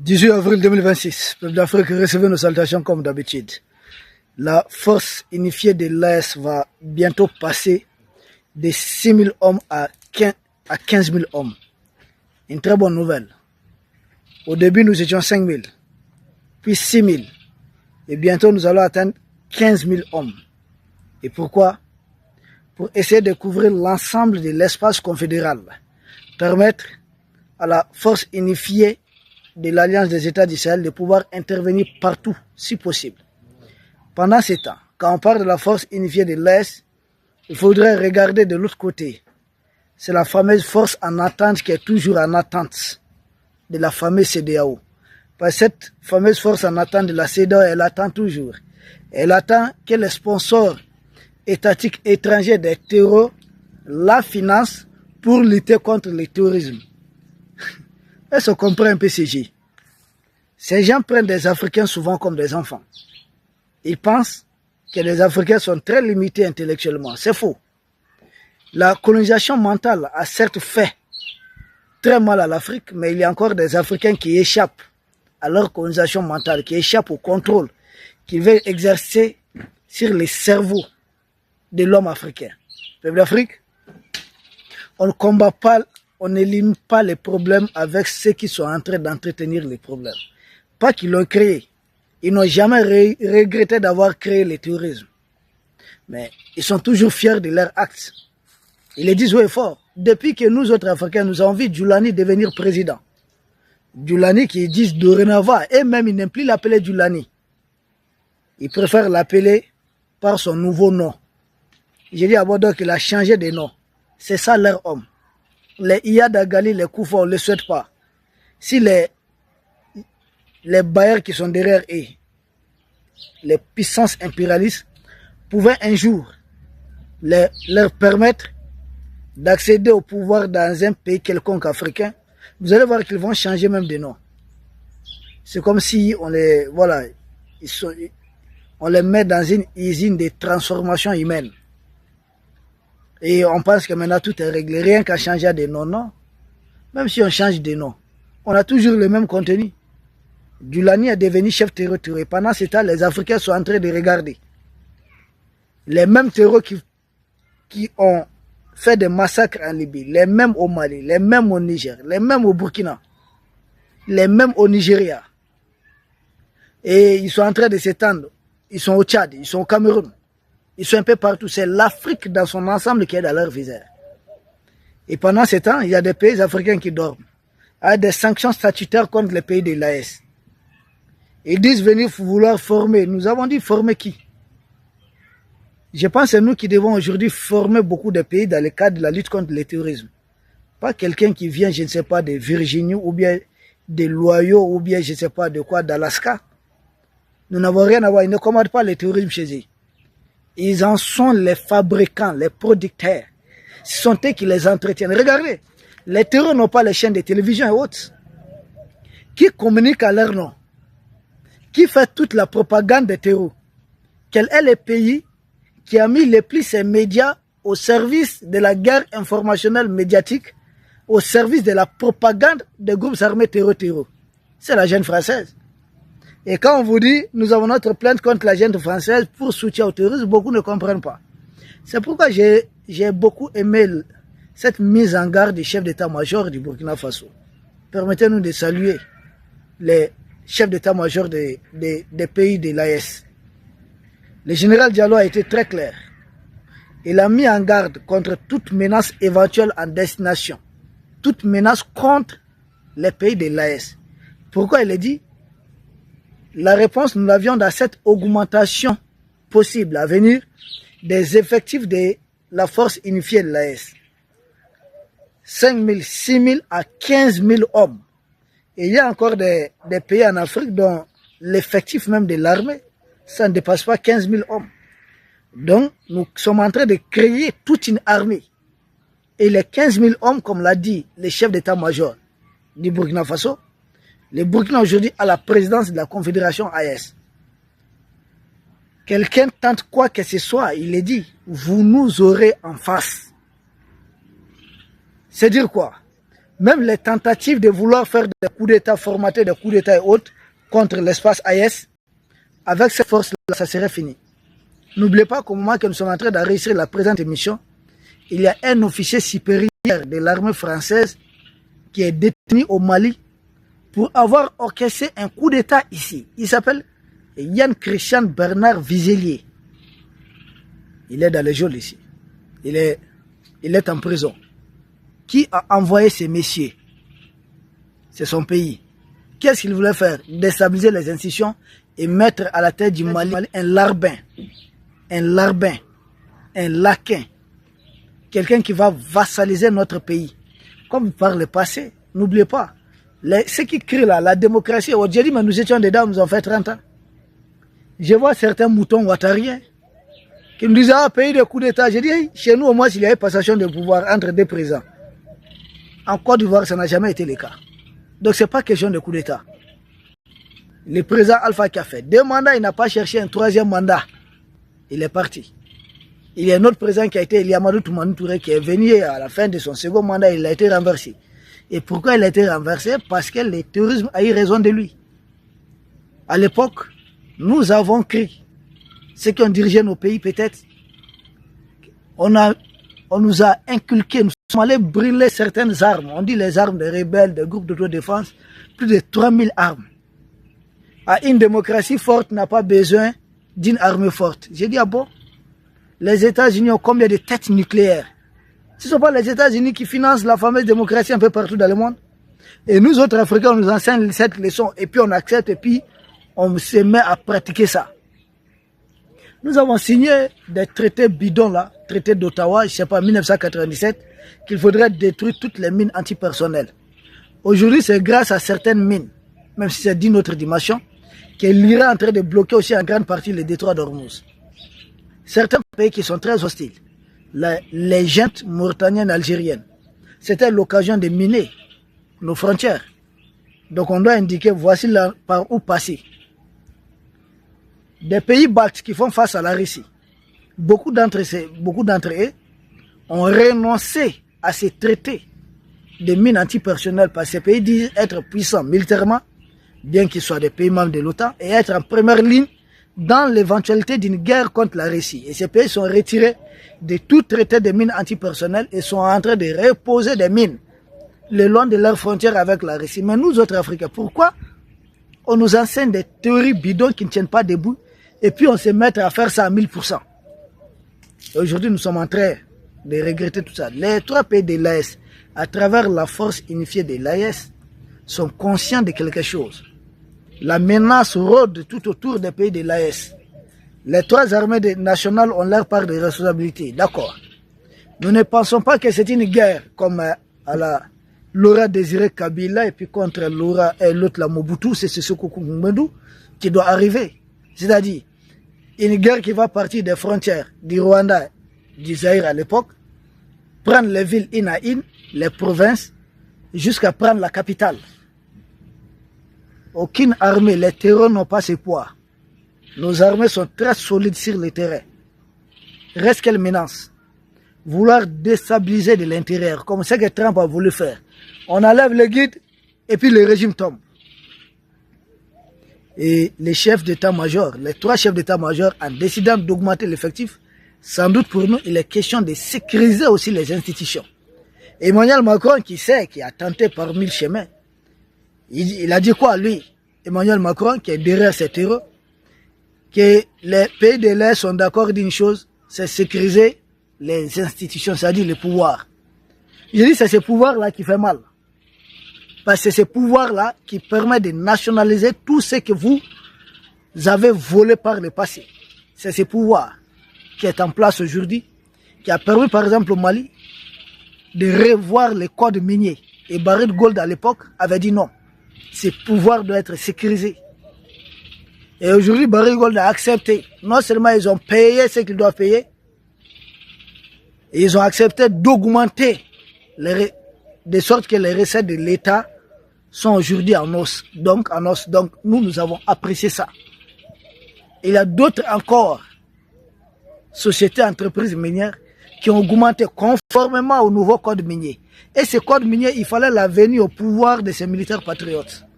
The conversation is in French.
18 avril 2026, peuple d'Afrique, recevez nos salutations comme d'habitude. La force unifiée de l'AS va bientôt passer de 6 000 hommes à 15 000 hommes. Une très bonne nouvelle. Au début, nous étions 5 000, puis 6 000. Et bientôt, nous allons atteindre 15 000 hommes. Et pourquoi? Pour essayer de couvrir l'ensemble de l'espace confédéral. Permettre à la force unifiée de l'Alliance des États du Sahel de pouvoir intervenir partout, si possible. Pendant ce temps, quand on parle de la force unifiée de l'Est, il faudrait regarder de l'autre côté. C'est la fameuse force en attente qui est toujours en attente de la fameuse CEDEAO. Parce que cette fameuse force en attente de la CEDEAO, elle attend toujours. Elle attend que les sponsors étatiques étrangers des terreaux la financent pour lutter contre le terrorisme. Est-ce qu'on comprend un peu ces gens? Ces gens prennent des Africains souvent comme des enfants. Ils pensent que les Africains sont très limités intellectuellement. C'est faux. La colonisation mentale a certes fait très mal à l'Afrique, mais il y a encore des Africains qui échappent à leur colonisation mentale, qui échappent au contrôle qu'ils veulent exercer sur les cerveaux de l'homme africain. Peuple d'Afrique, on ne combat pas, on n'élimine pas les problèmes avec ceux qui sont en train d'entretenir les problèmes. Pas qu'ils l'ont créé. Ils n'ont jamais regretté d'avoir créé le terrorisme. Mais ils sont toujours fiers de leurs actes. Ils le disent haut et fort. Depuis que nous autres Africains, nous avons vu Djoulani devenir président. Djoulani qui disent dorénavant, et même ils n'aiment plus l'appeler Djoulani. Ils préfèrent l'appeler par son nouveau nom. J'ai dit à Bordeaux qu'il a changé de nom. C'est ça leur homme. Les Iyad Agali, les Koufa, on ne les souhaite pas. Si les bailleurs qui sont derrière eux, les puissances impérialistes, pouvaient un jour leur permettre d'accéder au pouvoir dans un pays quelconque africain, vous allez voir qu'ils vont changer même de nom. C'est comme si on les, voilà, on les met dans une usine de transformation humaine. Et on pense que maintenant tout est réglé, rien qu'à changer de nom, non. Même si on change de nom, on a toujours le même contenu. Djoulani est devenu chef terroriste. Et pendant ce temps, les Africains sont en train de regarder. Les mêmes terroristes qui ont fait des massacres en Libye, les mêmes au Mali, les mêmes au Niger, les mêmes au Burkina, les mêmes au Nigeria. Et ils sont en train de s'étendre. Ils sont au Tchad, ils sont au Cameroun. Ils sont un peu partout. C'est l'Afrique dans son ensemble qui est dans leur visère. Et pendant ce temps, il y a des pays africains qui dorment. Il y a des sanctions statutaires contre les pays de l'AES. Ils disent venir vouloir former. Nous avons dit former qui? Je pense que c'est nous qui devons aujourd'hui former beaucoup de pays dans le cadre de la lutte contre le terrorisme. Pas quelqu'un qui vient, je ne sais pas, de Virginie ou bien de l'Ohio ou bien je ne sais pas de quoi, d'Alaska. Nous n'avons rien à voir. Ils ne commandent pas le terrorisme chez eux. Ils en sont les fabricants, les producteurs. Ce sont eux qui les entretiennent. Regardez, les terroristes n'ont pas les chaînes de télévision et autres. Qui communiquent à leur nom? Qui fait toute la propagande des terroristes? Quel est le pays qui a mis les plus ses médias au service de la guerre informationnelle médiatique, au service de la propagande des groupes armés terroristes? C'est la jeune française. Et quand on vous dit, nous avons notre plainte contre la junte française pour soutien au terrorisme, beaucoup ne comprennent pas. C'est pourquoi j'ai beaucoup aimé cette mise en garde du chef d'état-major du Burkina Faso. Permettez-nous de saluer les chefs d'état-major des pays de l'AES. Le général Diallo a été très clair. Il a mis en garde contre toute menace éventuelle en destination. Toute menace contre les pays de l'AES. Pourquoi il a dit? La réponse, nous l'avions dans cette augmentation possible à venir des effectifs de la force unifiée de l'AES. 5 000, 6 000 à 15 000 hommes. Et il y a encore des pays en Afrique dont l'effectif même de l'armée, ça ne dépasse pas 15 000 hommes. Donc, nous sommes en train de créer toute une armée. Et les 15 000 hommes, comme l'a dit le chef d'état-major du Burkina Faso, le Burkina aujourd'hui a la présidence de la Confédération AES. Quelqu'un tente quoi que ce soit, il est dit, vous nous aurez en face. C'est dire quoi? Même les tentatives de vouloir faire des coups d'État, formater des coups d'État et autres contre l'espace AES, avec cette force-là, ça serait fini. N'oubliez pas qu'au moment que nous sommes en train de réussir la présente émission, il y a un officier supérieur de l'armée française qui est détenu au Mali pour avoir orchestré un coup d'État ici. Il s'appelle Yann Christian Bernard Vizelier. Il est dans les geôles ici. Il est en prison. Qui a envoyé ces messieurs? C'est son pays. Qu'est-ce qu'il voulait faire? Déstabiliser les institutions et mettre à la tête du Mali un larbin, un laquin, quelqu'un qui va vassaliser notre pays. Comme par le passé, n'oubliez pas, ceux qui crient là, la démocratie, j'ai dit, mais nous étions dedans, nous avons fait 30 ans. Je vois certains moutons ouattariens qui nous disent, ah, pays de coup d'État. J'ai dit, chez nous, au moins, s'il y a eu passation de pouvoir entre deux présidents. En Côte d'Ivoire, ça n'a jamais été le cas. Donc, ce n'est pas question de coup d'État. Le président Alpha qui a fait 2 mandats, il n'a pas cherché un 3e mandat. Il est parti. Il y a un autre président qui a été Eliamadou Toumani Touré qui est venu à la fin de son 2e mandat, il a été renversé. Et pourquoi il a été renversé? Parce que le terrorisme a eu raison de lui. À l'époque, nous avons crié. Ceux qui ont dirigé nos pays, peut-être, on nous a inculqué, nous sommes allés brûler certaines armes. On dit les armes des rebelles, des groupes d'autodéfense, plus de 3000 armes. Une démocratie forte n'a pas besoin d'une armée forte. J'ai dit, ah bon, les États-Unis ont combien de têtes nucléaires? Ce ne sont pas les États-Unis qui financent la fameuse démocratie un peu partout dans le monde. Et nous autres Africains, on nous enseigne cette leçon et puis on accepte et puis on se met à pratiquer ça. Nous avons signé des traités bidons là, traité d'Ottawa, je ne sais pas, 1997, qu'il faudrait détruire toutes les mines antipersonnelles. Aujourd'hui, c'est grâce à certaines mines, même si c'est d'une autre dimension, que l'Iran est en train de bloquer aussi en grande partie le détroit d'Ormuz. Certains pays qui sont très hostiles, les juntes mauritaniennes, algériennes, c'était l'occasion de miner nos frontières. Donc on doit indiquer, voici là, par où passer. Des pays baltes qui font face à la Russie, beaucoup d'entre eux ont renoncé à ces traités de mines antipersonnelles parce que ces pays disent être puissants militairement, bien qu'ils soient des pays membres de l'OTAN, et être en première ligne dans l'éventualité d'une guerre contre la Russie. Et ces pays sont retirés de tout traité de mines antipersonnelles et sont en train de reposer des mines le long de leurs frontières avec la Russie. Mais nous autres Africains, pourquoi on nous enseigne des théories bidons qui ne tiennent pas debout et puis on se met à faire ça à 1000%? Aujourd'hui, nous sommes en train de regretter tout ça. Les 3 pays de l'AES, à travers la force unifiée de l'AES, sont conscients de quelque chose. La menace rôde tout autour des pays de l'AES. Les 3 armées nationales ont leur part de responsabilité, d'accord. Nous ne pensons pas que c'est une guerre comme à la Laura Désiré Kabila et puis contre Laura et l'autre la Mobutu, c'est ce Ngbendu qui doit arriver. C'est-à-dire une guerre qui va partir des frontières du Rwanda, du Zaïre à l'époque, prendre les villes une à une, les provinces, jusqu'à prendre la capitale. Aucune armée, les terreurs n'ont pas ce poids. Nos armées sont très solides sur le terrain. Reste qu'elles menacent. Vouloir déstabiliser de l'intérieur, comme ce que Trump a voulu faire. On enlève le guide et puis le régime tombe. Et les chefs d'état-major, les 3 chefs d'état-major, en décidant d'augmenter l'effectif, sans doute pour nous, il est question de sécuriser aussi les institutions. Emmanuel Macron, qui sait, qui a tenté par 1000 chemins, il a dit quoi, lui, Emmanuel Macron, qui est derrière ces terreurs, que les pays de l'Est sont d'accord d'une chose, c'est sécuriser les institutions, c'est-à-dire le pouvoir. Je dis c'est ce pouvoir-là qui fait mal. Parce que c'est ce pouvoir-là qui permet de nationaliser tout ce que vous avez volé par le passé. C'est ce pouvoir qui est en place aujourd'hui, qui a permis par exemple au Mali de revoir les codes miniers. Et Barry de Gaulle à l'époque avait dit non. Ce pouvoir doit être sécurisé. Et aujourd'hui, Barry de Gaulle a accepté. Non seulement ils ont payé ce qu'ils doivent payer, et ils ont accepté d'augmenter de sorte que les recettes de l'État sont aujourd'hui en os. Donc, nous avons apprécié ça. Il y a d'autres encore sociétés, entreprises minières qui ont augmenté conformément au nouveau code minier. Et ce code minier, il fallait la venue au pouvoir de ces militaires patriotes.